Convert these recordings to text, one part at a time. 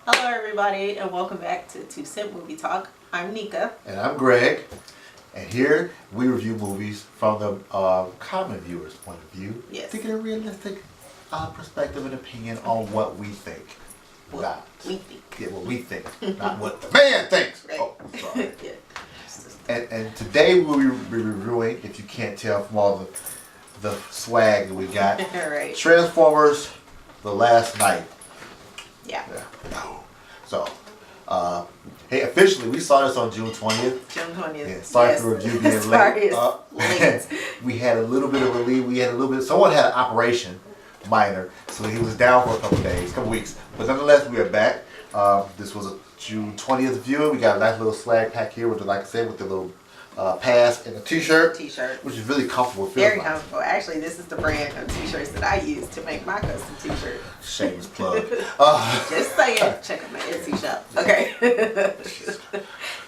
Hello, everybody, and welcome back to Two Cent Movie Talk. I'm Nika. And I'm Greg. And here we review movies from the common viewer's point of view. Yes. Taking a realistic perspective and opinion on what we think. What we think. Yeah, what we think. Not what the man thinks. Right. Oh, sorry. Yeah. And today we'll be reviewing, if you can't tell from all the swag that we got, Right. Transformers: The Last Night. Yeah. So, hey, officially, we saw this on June 20th. June 20th. Yeah, sorry Yes. for the review being Sorry, late. it's late. We had a little bit of relief. Someone had an operation, minor, so he was down for a couple weeks. But nonetheless, we are back. This was a June 20th viewing. We got a nice little swag pack here with the, like I said, with the little pass and a t-shirt. T-shirt. Which is really comfortable. Very comfortable. Actually, this is the brand of t-shirts that I use to make my custom t-shirt. Shameless plug. Just saying. Check out my Etsy shop. Okay.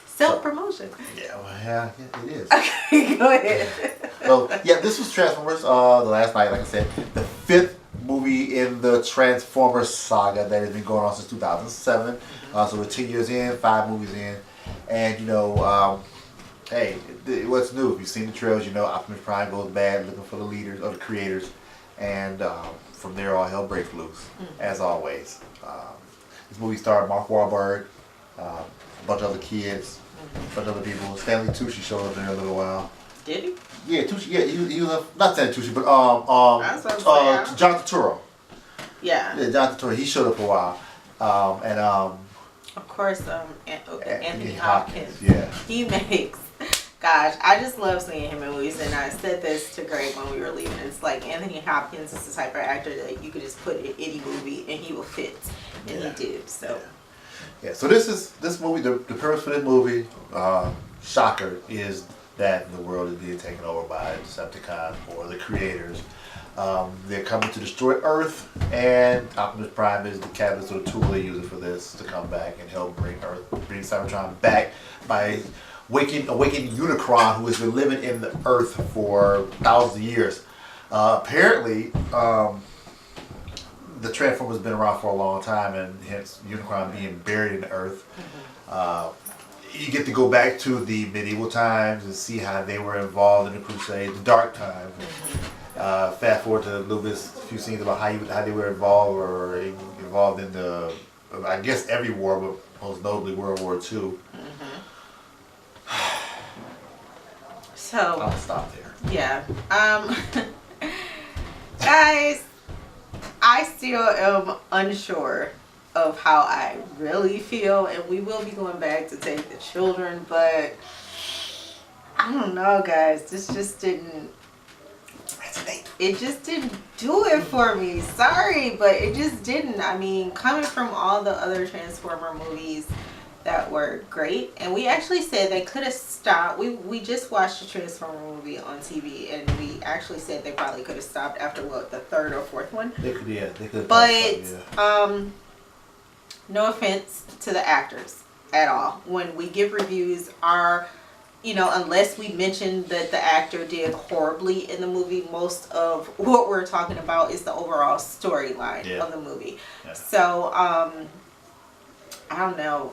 Self-promotion. Yeah, well, yeah, it is. Okay, go ahead. So, yeah, this was Transformers, The Last Night, like I said. The fifth movie in the Transformers saga that has been going on since 2007. So we're 10 years in, 5 movies in. And, you know, hey, what's new? If you've seen the trailers, you know Optimus Prime goes bad looking for the leaders, or the creators. And from there, all hell breaks loose, as always. This movie starred Mark Wahlberg, a bunch of other kids, a bunch of other people. Stanley Tucci showed up there a little while. Did he? Yeah, Tucci. Yeah, he was not Stanley Tucci, but That's what I'm saying. John Turturro. Yeah. Yeah, John Turturro. He showed up for a while, and Of course, Anthony Hopkins. Yeah. He makes, gosh, I just love seeing him in movies. And I said this to Greg when we were leaving. It's like Anthony Hopkins is the type of actor that you could just put in any movie and he will fit. And he did. So. Yeah. So this movie. The premise for this movie, shocker, is that the world is being taken over by Decepticons, or the creators. They're coming to destroy Earth, and Optimus Prime is the catalyst or the tool they're using for this to come back and help bring Cybertron back by awakening Unicron, who has been living in the Earth for thousands of years. Apparently, the Transformers have been around for a long time, and hence Unicron being buried in the Earth. You get to go back to the medieval times and see how they were involved in the Crusades, the dark times. Fast forward to a few scenes about how they were involved in the, I guess, every war, but most notably World War II. So. I'll stop there. Yeah. Guys, I still am unsure of how I really feel, and we will be going back to take the children, but I don't know, guys. This just didn't resonate. It just didn't do it for me. Sorry, but it just didn't. I mean, coming from all the other Transformer movies that were great, and we actually said they could have stopped. We just watched a Transformer movie on TV, and we actually said they probably could have stopped after the third or fourth one. They could. But no offense to the actors at all. When we give reviews, unless we mention that the actor did horribly in the movie, most of what we're talking about is the overall storyline of the movie. Yeah. So, I don't know.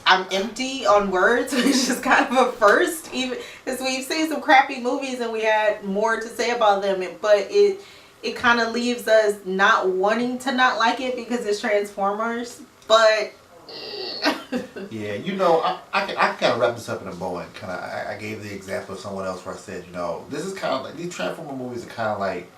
I'm empty on words, which is kind of a first, even because we've seen some crappy movies and we had more to say about them, but it kind of leaves us not wanting to not like it because it's Transformers, but yeah, you know, I can kind of wrap this up in a bow, and kind of I gave the example of someone else where I said, you know, this is kind of like, these Transformer movies are kind of like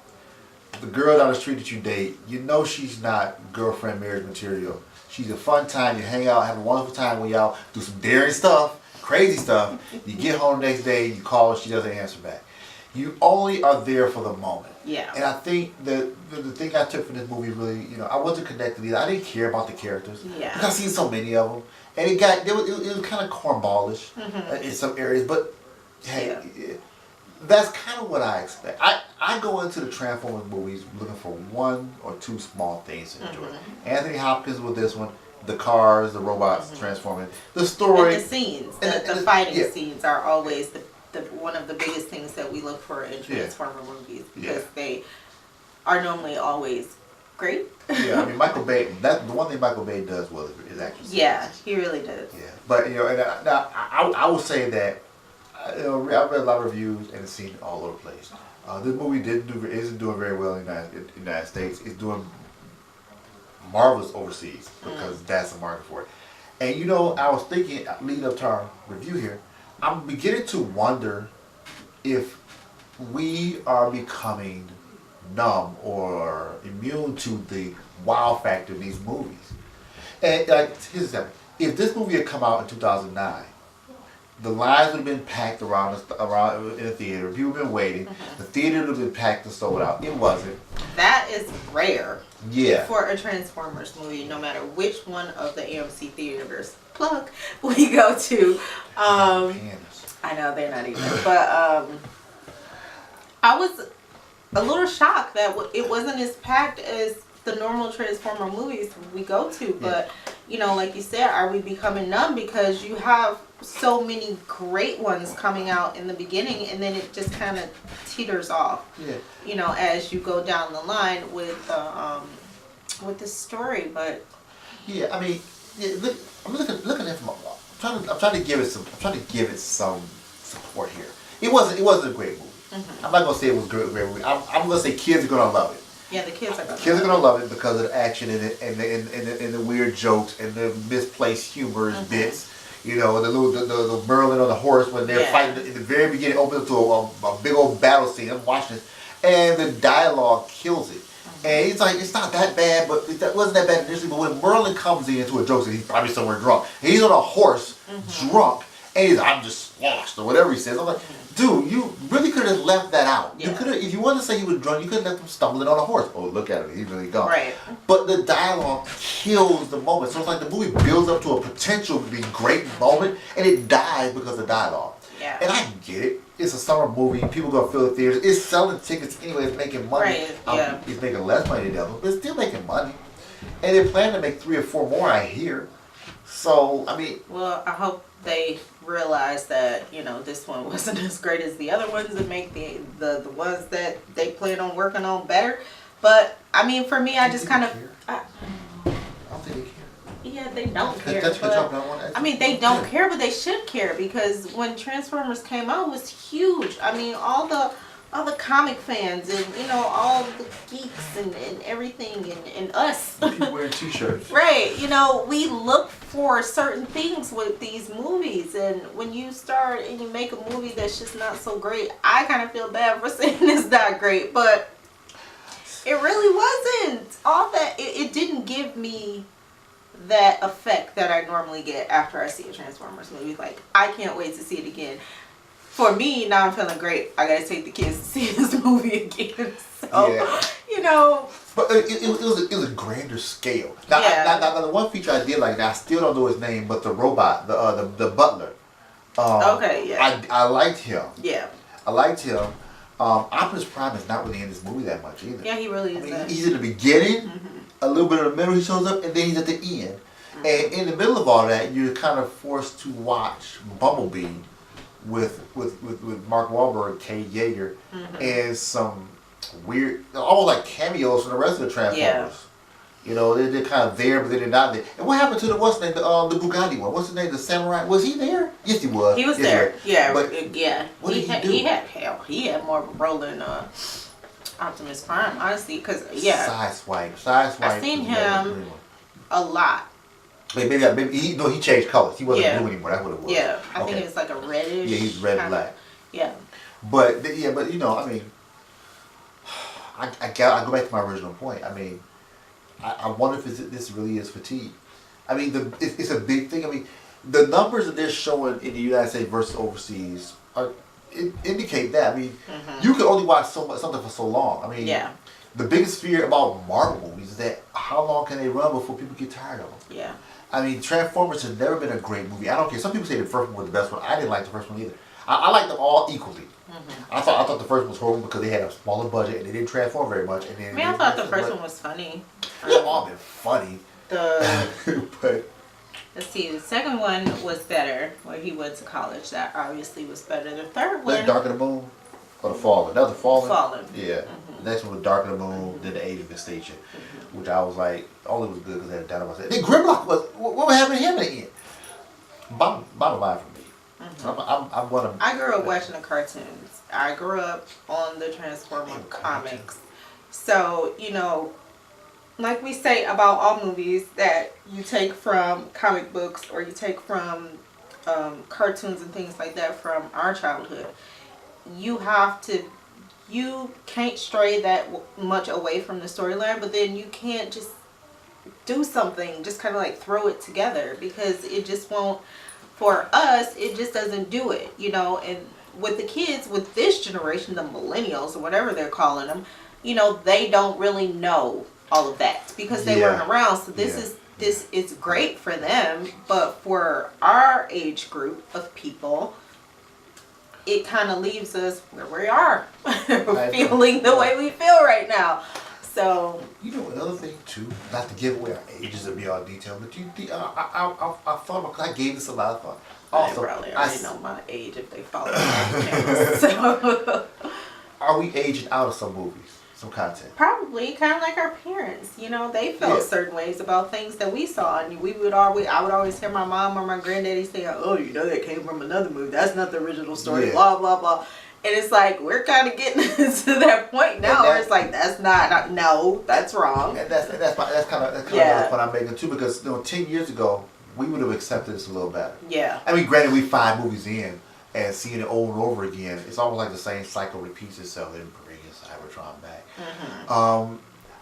the girl down the street that you date. You know, she's not girlfriend marriage material. She's a fun time. You hang out, have a wonderful time when y'all do some daring stuff, crazy stuff. You get home the next day, you call her, she doesn't answer back. You only are there for the moment. Yeah. And I think the thing I took from this movie really, you know, I wasn't connected either. I didn't care about the characters. Yeah. Because I've seen so many of them. And it was kind of cornballish in some areas. But, hey, that's kind of what I expect. I go into the Transformers movies looking for one or two small things to enjoy. Anthony Hopkins with this one. The cars, the robots transforming. The story. And the scenes. The fighting scenes are always the one of the biggest things that we look for in Transformer movies, because they are normally always great. Yeah, I mean Michael Bay. That's the one thing Michael Bay does well is actually. Yeah, he really does. Yeah, but you know, and now I will say that you know I've read a lot of reviews and it's seen all over the place. This movie isn't doing very well in the United States. It's doing marvelous overseas because that's the market for it. And you know, I was thinking leading up to our review here, I'm beginning to wonder if we are becoming numb or immune to the wow factor in these movies. And like, here's the example. If this movie had come out in 2009, the lines would have been packed around in the theater. People would have been waiting. The theater would have been packed and sold out. It wasn't. That is rare. Yeah. For a Transformers movie, no matter which one of the AMC theaters plug we go to. I know they're not even, but I was a little shocked that it wasn't as packed as the normal Transformer movies we go to. But you know, like you said, are we becoming numb because you have so many great ones coming out in the beginning, and then it just kind of teeters off. Yeah. You know, as you go down the line with the story, but yeah, I mean, yeah, I'm looking at it from. I'm trying to give it some support here. It wasn't a great movie. I'm not gonna say it was a great movie. I'm gonna say kids are gonna love it. Yeah, the kids are gonna love it because of the action in it and the weird jokes and the misplaced humor and bits. You know, the Merlin on the horse when they're fighting in the very beginning opens up to a big old battle scene. I'm watching this, and the dialogue kills it. And it's like, it's not that bad, but it wasn't that bad initially. But when Merlin comes into a joke, he's probably somewhere drunk. And he's on a horse, drunk, and he's like, I'm just lost, or whatever he says. I'm like, dude, you really could have left that out. Yeah. You could have, if you wanted to say he was drunk, you could have left him stumbling on a horse. Oh, look at him, he's really gone. Right. But the dialogue kills the moment. So it's like the movie builds up to a potential to be great moment, and it dies because of dialogue. Yeah. And I get it. It's a summer movie. People go fill the theaters. It's selling tickets anyway. It's making money. Right. Yeah. It's making less money than the other, but it's still making money. And they're planning to make 3 or 4 more, I hear. So, I mean... Well, I hope they realize that, you know, this one wasn't as great as the other ones and make the ones that they plan on working on better. But, I mean, for me, I just kind of... I don't think they care. Yeah, they don't care. I mean, they don't care, but they should care because when Transformers came out, it was huge. I mean, all the comic fans and, you know, all the geeks and everything and us. People wearing t-shirts. Right. You know, we look for certain things with these movies, and when you start and you make a movie that's just not so great, I kind of feel bad for saying it's not great, but it really wasn't. All that, it didn't give me that effect that I normally get after I see a Transformers movie. Like, I can't wait to see it again. For me, now I'm feeling great. I gotta take the kids to see this movie again. So, you know. But it was a grander scale. Now, the one feature I did like, now I still don't know his name, but the robot, the butler. Okay, yeah. I liked him. Yeah. I liked him. Optimus Prime is not really in this movie that much either. Yeah, he really is. I mean, he's in the beginning, a little bit in the middle he shows up, and then he's at the end. And in the middle of all that, you're kind of forced to watch Bumblebee with Mark Wahlberg, Kate Yeager, and some weird, almost like cameos from the rest of the Transformers. Yeah. You know, they're kind of there, but they're not there. And what happened to the what's his name, the Bugatti one? What's his name, the Samurai? Was he there? Yes, he was. He was there. Yeah, but yeah. What did he do? He had more of a role than Optimus Prime, honestly, because Sideswipe. I seen him a lot. Maybe he changed colors. He wasn't blue anymore. That's what it was. Yeah, I think it was like a reddish. Yeah, he's red and black. Yeah. But you know, I mean, I go back to my original point. I mean, I wonder if this really is fatigue. I mean, it's a big thing. I mean, the numbers that they're showing in the United States versus overseas indicate that. I mean, you can only watch something for so long. I mean, the biggest fear about Marvel movies is that how long can they run before people get tired of them? Yeah. I mean, Transformers has never been a great movie. I don't care. Some people say the first one was the best one. I didn't like the first one either. I liked them all equally. I thought the first one was horrible because they had a smaller budget and they didn't transform very much. And then I thought the first one was funny. They've all been funny. But let's see, the second one was better, where he went to college. That obviously was better. The third one, Dark of the Moon or the Fallen. That was the Fallen. Fallen. Yeah. The next one was Dark of the Moon, then the Age of Extinction, which I was like, only was good because they had Dynamite. And then Grimlock was, what happened to him in the end? Bottom line for me. I'm gonna. I grew up watching the cartoons. I grew up on the Transformer comics. So, you know, like we say about all movies that you take from comic books or you take from cartoons and things like that from our childhood, you can't stray that much away from the storyline, but then you can't just do something, just kind of like throw it together, because it just won't, for us, it just doesn't do it, you know. And with the kids, with this generation, the millennials or whatever they're calling them, you know, they don't really know all of that because they weren't around. So this is great for them, but for our age group of people, it kind of leaves us where we are, feeling the way we feel right now. So you know, another thing too, not to give away our ages and be all detailed, but I thought about, because I gave this a lot of thought. Also, they probably already know my age if they follow my channel. So are we aging out of some movies, some content? Probably, kind of like our parents. You know, they felt certain ways about things that we saw, and I would always hear my mom or my granddaddy say, "Oh, you know, that came from another movie. That's not the original story." Blah blah blah. And it's like, we're kind of getting to that point now where it's like, that's not, no, that's wrong. And that's kind of the point I'm making too, because, you know, 10 years ago, we would have accepted this a little better. Yeah. I mean, granted, we 5 movies in, and seeing it over and over again, it's almost like the same cycle repeats itself. They bring Cybertron back. Mm-hmm.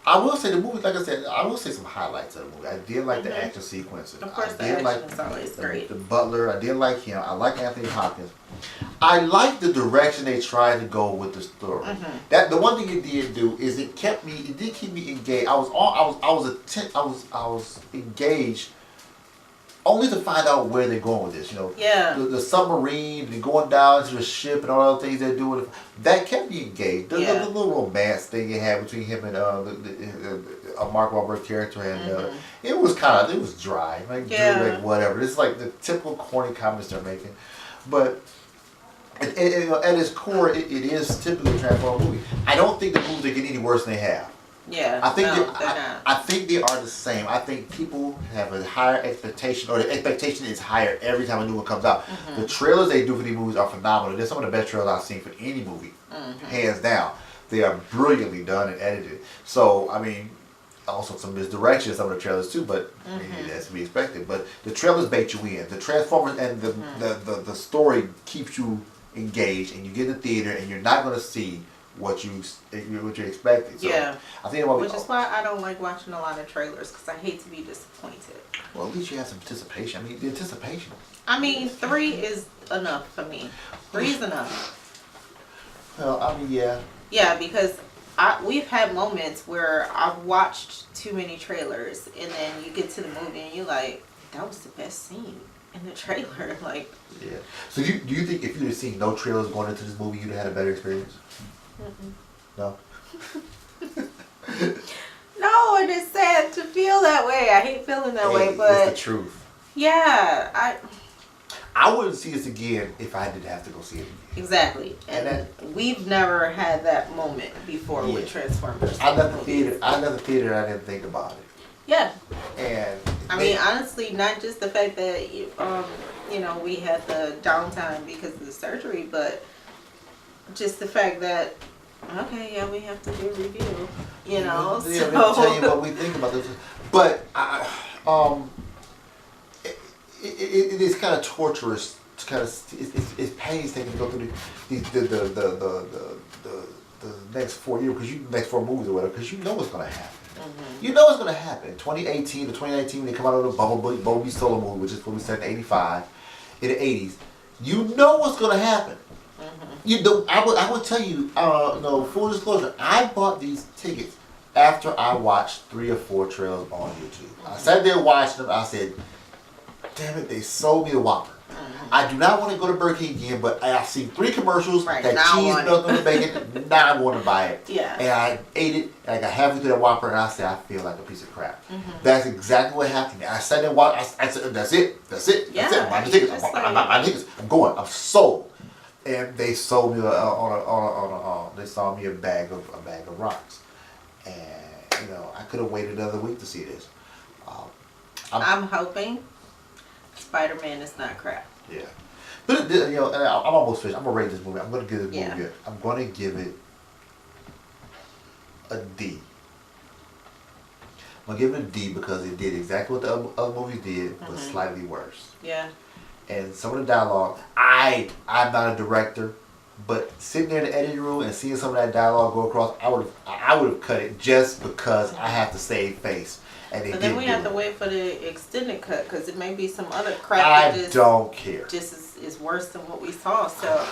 I will say the movie, like I said, I will say some highlights of the movie. I did like the action sequences. Of course, the action is always great. The butler, I did like him. I like Anthony Hopkins. I like the direction they tried to go with the story. Mm-hmm. That the one thing it did do is it did keep me engaged. I was engaged only to find out where they're going with this. You know, the submarine and going down to the ship and all the things they're doing. That kept me engaged. The little romance thing you had between him and Mark Wahlberg character, and it was dry, like whatever. It's like the typical corny comments they're making, but at its core, it is typically a Transformer movie. I don't think the movies are getting any worse than they have. Yeah, I think they are the same. I think people have a higher expectation, or the expectation is higher every time a new one comes out. Mm-hmm. The trailers they do for these movies are phenomenal. They're some of the best trailers I've seen for any movie, hands down. They are brilliantly done and edited. So, I mean, also some misdirection in some of the trailers too, but that's to be expected. But the trailers bait you in. The Transformers and the story keeps you engaged, and you get in the theater, and you're not going to see what you're expecting. So I think which is why I don't like watching a lot of trailers, because I hate to be disappointed. Well, at least you have some anticipation. I mean, the anticipation. I mean, 3 is enough for me. 3 is enough. Well, I mean, yeah. Yeah, because we've had moments where I've watched too many trailers, and then you get to the movie and you're like, that was the best scene in the trailer. Like, yeah. So do you think if you'd have seen no trailers going into this movie, you'd have had a better experience? No. No, and it's sad to feel that way. I hate feeling that way, but it's the truth. Yeah, I wouldn't see this again if I didn't have to go see it again. Exactly, and we've never had that moment before with Transformers. I left the theater. And I didn't think about it. Yeah. And I mean, honestly, not just the fact that you know, we had the downtime because of the surgery, but just the fact that, okay, yeah, we have to do a review, you know. Yeah, so. Tell you what we think about this, but it is kind of torturous. It's painstaking to go through the next 4 years, because next 4 movies or whatever, because you know what's going to happen. Mm-hmm. You know what's going to happen. 2018 to 2019, when they come out with a Bumblebee solo movie, which is what we said in '85, in the '80s. You know what's going to happen. Mm-hmm. You know, I would tell you, no, full disclosure, I bought these tickets after I watched 3 or 4 trailers on YouTube. I sat there watching them. I said, damn it, they sold me the Whopper. Mm-hmm. I do not want to go to Burger King again, but I've seen 3 commercials, that cheese melted on the bacon, now I want to buy it. Yeah. And I ate it, and I got halfway through that Whopper, and I said, I feel like a piece of crap. Mm-hmm. That's exactly what happened. I sat there and watched, I said, that's it. Yeah, I'm buying the tickets. I'm buying tickets. I'm going. I'm sold. And they sold me they sold me a bag of rocks. And I could have waited another week to see this. I'm hoping Spider-Man is not crap. Yeah. But and I'm almost finished. I'm gonna rate this movie. I'm gonna give this movie. Yeah. I'm gonna give it a D. I'm gonna give it a D because it did exactly what the other movies did, but slightly worse. Yeah. And some of the dialogue, I'm not a director, but sitting there in the editing room and seeing some of that dialogue go across, I would have cut it just because I have to save face. And But then we have to wait for the extended cut because it may be some other crap I that don't care. just is worse than what we saw. So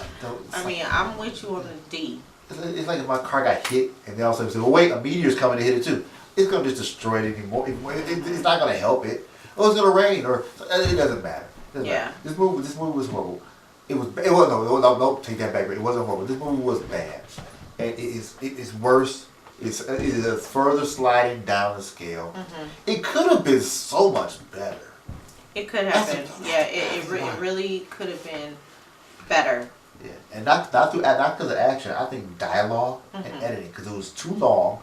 I mean, I'm with you on the D. It's like if my car got hit and then all of a sudden say, well, wait, a meteor's coming to hit it too. It's gonna just destroy it anymore. It's not gonna help it. Oh, it's gonna rain, or it doesn't matter. Yeah. This movie was horrible. It was no, take that back. It wasn't horrible. This movie was bad, and it is worse. It is a further sliding down the scale. It could have been so much better. It could have been. Yeah, it really could have been better. Yeah, and not because of action. I think dialogue and editing, because it was too long.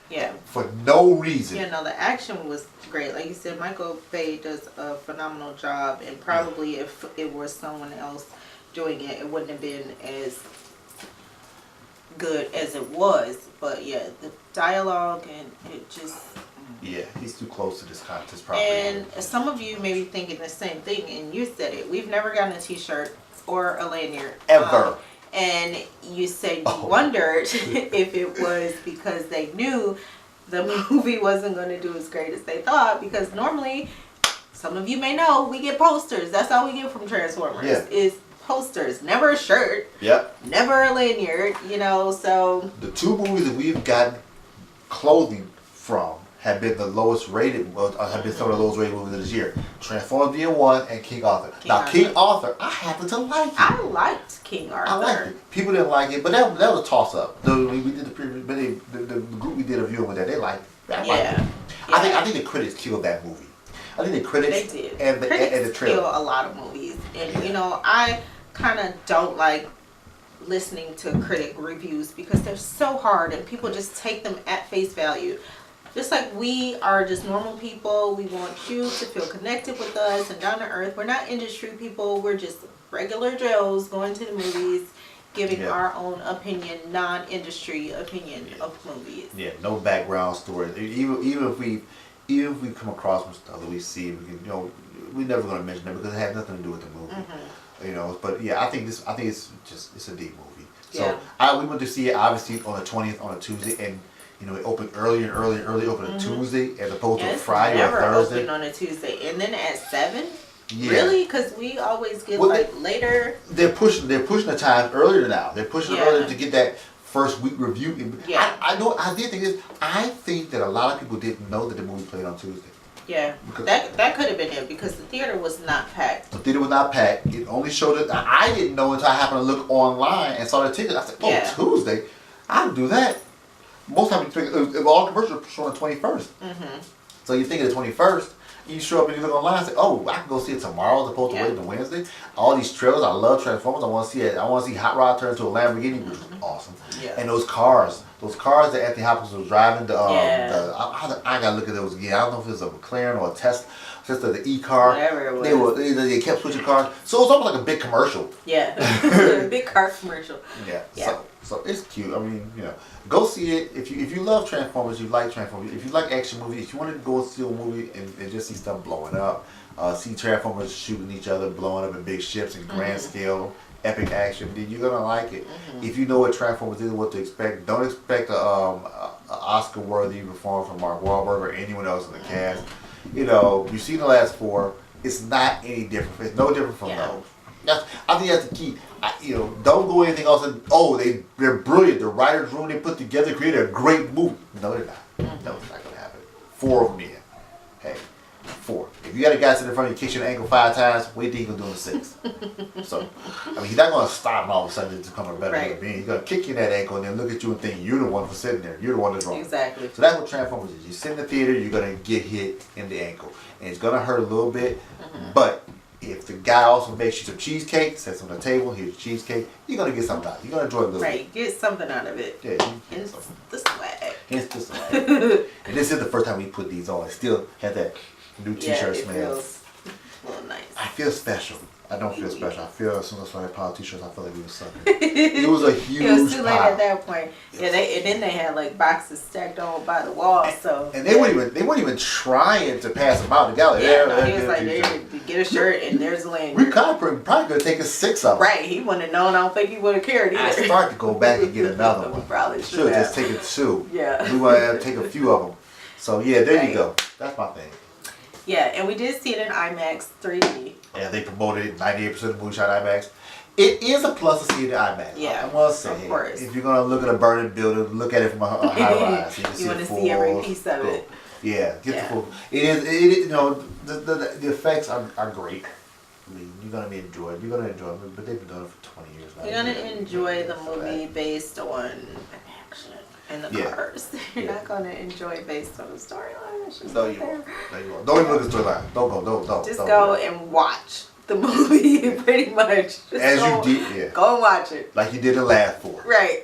Yeah. For no reason. Yeah, no, the action was great. Like you said, Michael Bay does a phenomenal job, and probably if it was someone else doing it, it wouldn't have been as good as it was. But yeah, the dialogue and it just. Yeah, he's too close to this property. And some of you may be thinking the same thing, and you said it. We've never gotten a T-shirt or a lanyard Ever. And you said you wondered if it was because they knew the movie wasn't going to do as great as they thought. Because normally, some of you may know, we get posters. That's all we get from Transformers. Yeah. Is posters. Never a shirt. Yep. Never a lanyard. So. The two movies that we've gotten clothing from have been the lowest rated, have been some of the lowest rated movies of this year. Transformers being one, and King Arthur. King Arthur, I happen to like it. I liked King Arthur. I liked it. People didn't like it, but that was a toss up. We did the previous, but the group we did a viewing with that, they liked it. I liked it. I think the critics killed that movie. I think the critics they did. and the Critics trailer kill a lot of movies, and I kind of don't like listening to critic reviews because they're so hard and people just take them at face value. Just like we are just normal people, we want you to feel connected with us and down to earth. We're not industry people. We're just regular Joes going to the movies, giving our own opinion, non-industry opinion of movies. Yeah, no background story. Even if we come across some stuff that we see, we can, we're never going to mention it because it has nothing to do with the movie. But yeah, I think it's a D movie. So we went to see it obviously on the 20th on a Tuesday, and it opened early opened on Tuesday as opposed to a Friday or Thursday. Never opened on a Tuesday, and then at 7. Yeah. Really? Because we always get later. They're pushing the time earlier now. They're pushing it earlier to get that first week review. Yeah. I did think this. I think that a lot of people didn't know that the movie played on Tuesday. Yeah, that could have been it because the theater was not packed. The theater was not packed. It only showed it. I didn't know until I happened to look online and saw the ticket. I said, Tuesday? I would do that. Most times, all commercials show on the 21st. So you think of the 21st, you show up and you look online and say, oh, I can go see it tomorrow as opposed to waiting to Wednesday. All these trailers, I love Transformers. I want to see it. I want to see Hot Rod turn into a Lamborghini, which is awesome. Yeah. And those cars that Anthony Hopkins was driving, I gotta look at those again. I don't know if it was a McLaren or a Tesla, just the E-car. Whatever it was. They kept switching cars. So it was almost like a big commercial. Yeah, a big car commercial. Yeah. So it's cute. I mean, go see it. If you love Transformers, you like Transformers. If you like action movies, if you want to go see a movie and just see stuff blowing up, see Transformers shooting each other, blowing up in big ships and grand scale, epic action, then you're gonna like it. If you know what Transformers is and what to expect, don't expect a Oscar-worthy performance from Mark Wahlberg or anyone else in the cast. You've seen the last 4. It's not any different. It's no different from those. I think that's the key. Don't go anything else. And, they're brilliant. The writers' room they put together created a great movie. No, they're not. No, it's not gonna happen. 4 of them in. Hey, 4. If you got a guy sitting in front of you, kick your ankle 5 times, wait till he can do it in 6. So, he's not gonna stop and all of a sudden to become a better human being. He's gonna kick you in that ankle and then look at you and think you're the one for sitting there. You're the one that's wrong. Exactly. So that's what Transformers is. You sit in the theater, you're gonna get hit in the ankle, and it's gonna hurt a little bit, but If the guy also makes you some cheesecake, sets on the table, here's cheesecake, you're gonna get something out of it. You're gonna enjoy it a little Right, get something out of it. bit. Yeah, you get It's something. the swag. It's the swag. And this is the first time we put these on. It still had that new t-shirt it smell. feels a little nice. I feel special. I don't feel special. I feel as soon as I had Power t-shirts, I feel like we were something. It was a huge It was too late pile. at that point. Yeah, and then they had like boxes stacked on by the wall. So And they weren't even trying to pass them out together. Yeah, no, he was like, there, you get a shirt and there's a lanyard. We probably could have taken 6 of them. Right, he wouldn't have known. I don't think he would have cared I either. started to go back and get another We one. probably Should have just have. taken 2. Yeah. We want to take a few of them. So yeah, there Right. you go. That's my thing. Yeah, and we did see it in IMAX 3D. Yeah, they promoted it. 98% of the movie shot IMAX. It is a plus to see it in IMAX. Yeah, I must say, of course. if you're gonna look at a burning building, look at it from a high rise. You, can You want wanna see every piece of it. Yeah, get Yeah. the full. It is. You know, the effects are great. I mean, you're gonna enjoy it. You're gonna enjoy it, but they've been doing it for 20 years now. You're gonna enjoy the So movie based on action and the Yeah. cars. You're Yeah. not gonna enjoy it based on the storyline. It's just No, not you there. won't. No, you won't. Don't even look at the storyline. Don't go. Don't. Just don't go do it. and watch the movie, pretty much. Just As go, you did, yeah. Go and watch it. Like you did the last 4. Right.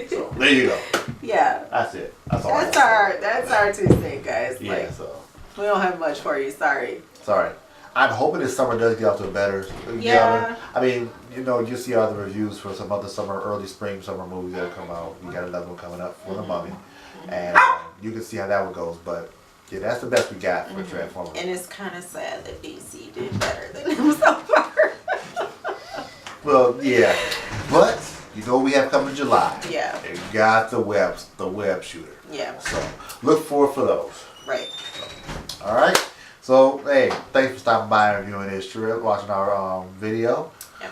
So there you go. Yeah. That's it. That's all. That's our Tuesday, guys. Yeah. Like, So we don't have much for you. Sorry. sorry. I'm hoping this summer does get off to a better. Yeah. I mean, you know, you see all the reviews for some other summer, early spring summer movies that come out. We got another one coming up for the Mummy, and you can see how that one goes. But yeah, that's the best we got for Transformers. And it's kind of sad that DC did better than them so far. Well, yeah, but you know what we have coming in July. Yeah. And you got the web shooter. Yeah. So look forward for those. Right. All right. So hey, thanks for stopping by and reviewing this trip, watching our video. Yeah.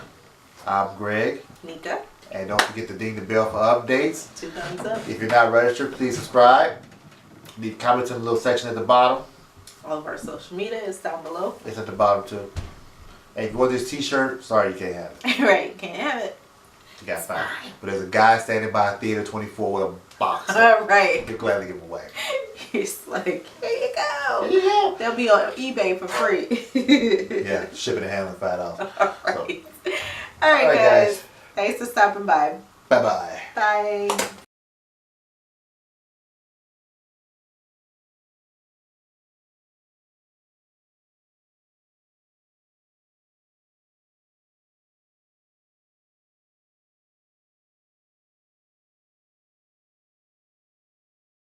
I'm Greg. Nika, And don't forget to ding the bell for updates. 2 thumbs up. If you're not registered, please subscribe. Leave comments in the little section at the bottom. All of our social media is down below. It's at the bottom too. And if you want this t-shirt, sorry you can't have it. Right. Can't have it. You got fine. But there's a guy standing by Theater 24 with a box. All right. You'll gladly give him away. He's like, here you go. Yeah. They'll be on eBay for free. Yeah, shipping and handling $5. All right. All right, All right, guys. guys. Thanks for stopping by. Bye-bye. Bye.